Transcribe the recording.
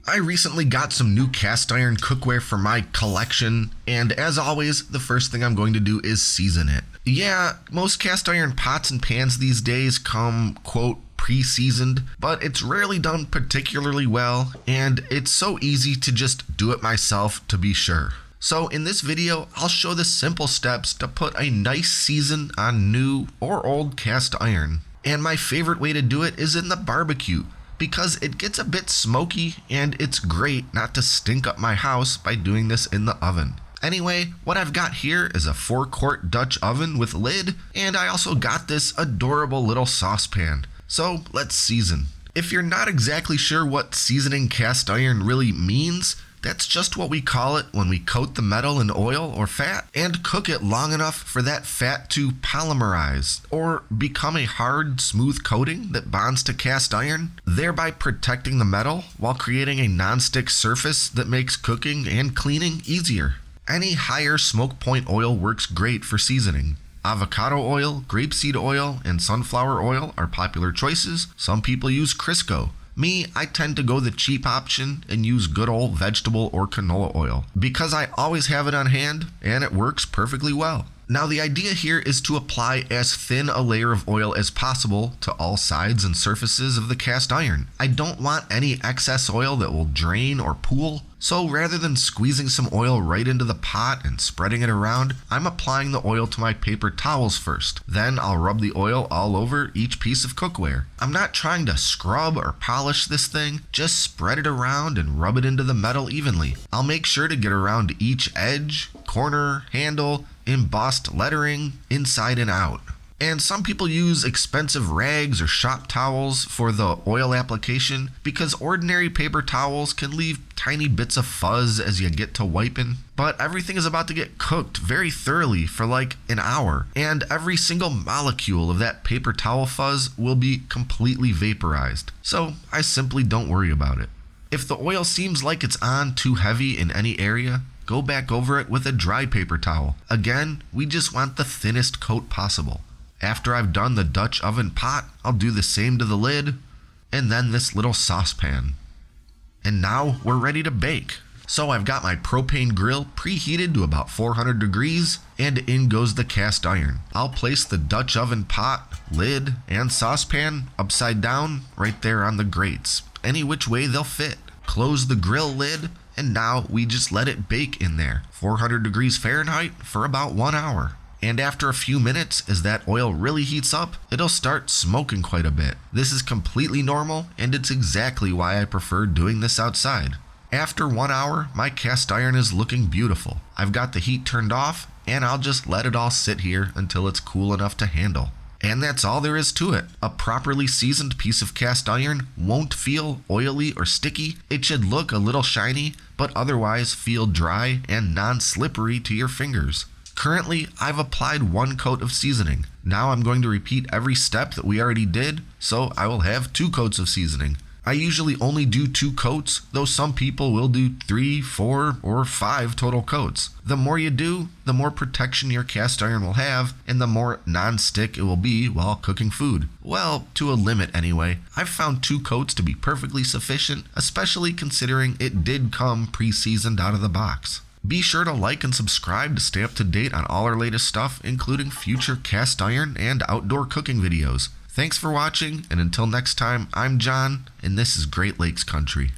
I recently got some new cast iron cookware for my collection, and as always, the first thing I'm going to do is season it. Yeah, most cast iron pots and pans these days come, quote, pre-seasoned, but it's rarely done particularly well, and it's so easy to just do it myself to be sure. So in this video, I'll show the simple steps to put a nice season on new or old cast iron. And my favorite way to do it is in the barbecue, because it gets a bit smoky and it's great not to stink up my house by doing this in the oven. Anyway, what I've got here is a 4-quart Dutch oven with lid, and I also got this adorable little saucepan. So let's season. If you're not exactly sure what seasoning cast iron really means, that's just what we call it when we coat the metal in oil or fat and cook it long enough for that fat to polymerize or become a hard, smooth coating that bonds to cast iron, thereby protecting the metal while creating a non-stick surface that makes cooking and cleaning easier. Any higher smoke point oil works great for seasoning. Avocado oil, grapeseed oil, and sunflower oil are popular choices. Some people use Crisco. Me, I tend to go the cheap option and use good old vegetable or canola oil because I always have it on hand and it works perfectly well. Now the idea here is to apply as thin a layer of oil as possible to all sides and surfaces of the cast iron. I don't want any excess oil that will drain or pool, so rather than squeezing some oil right into the pot and spreading it around, I'm applying the oil to my paper towels first. Then I'll rub the oil all over each piece of cookware. I'm not trying to scrub or polish this thing, just spread it around and rub it into the metal evenly. I'll make sure to get around each edge, corner, handle, embossed lettering, inside and out. And some people use expensive rags or shop towels for the oil application because ordinary paper towels can leave tiny bits of fuzz as you get to wiping. But everything is about to get cooked very thoroughly for like an hour, and every single molecule of that paper towel fuzz will be completely vaporized. So I simply don't worry about it. If the oil seems like it's on too heavy in any area, go back over it with a dry paper towel. Again, we just want the thinnest coat possible. After I've done the Dutch oven pot, I'll do the same to the lid, and then this little saucepan. And now we're ready to bake. So I've got my propane grill preheated to about 400 degrees, and in goes the cast iron. I'll place the Dutch oven pot, lid, and saucepan upside down right there on the grates, any which way they'll fit. Close the grill lid, and now we just let it bake in there, 400 degrees Fahrenheit for about 1 hour. And after a few minutes, as that oil really heats up, it'll start smoking quite a bit. This is completely normal, and it's exactly why I prefer doing this outside. After 1 hour, my cast iron is looking beautiful. I've got the heat turned off, and I'll just let it all sit here until it's cool enough to handle. And that's all there is to it. A properly seasoned piece of cast iron won't feel oily or sticky. It should look a little shiny, but otherwise feel dry and non-slippery to your fingers. Currently, I've applied 1 coat of seasoning. Now I'm going to repeat every step that we already did, so I will have 2 coats of seasoning. I usually only do 2 coats, though some people will do 3, 4, or 5 total coats. The more you do, the more protection your cast iron will have, and the more non-stick it will be while cooking food. Well, to a limit anyway. I've found 2 coats to be perfectly sufficient, especially considering it did come pre-seasoned out of the box. Be sure to like and subscribe to stay up to date on all our latest stuff, including future cast iron and outdoor cooking videos. Thanks for watching, and until next time, I'm John, and this is Great Lakes Country.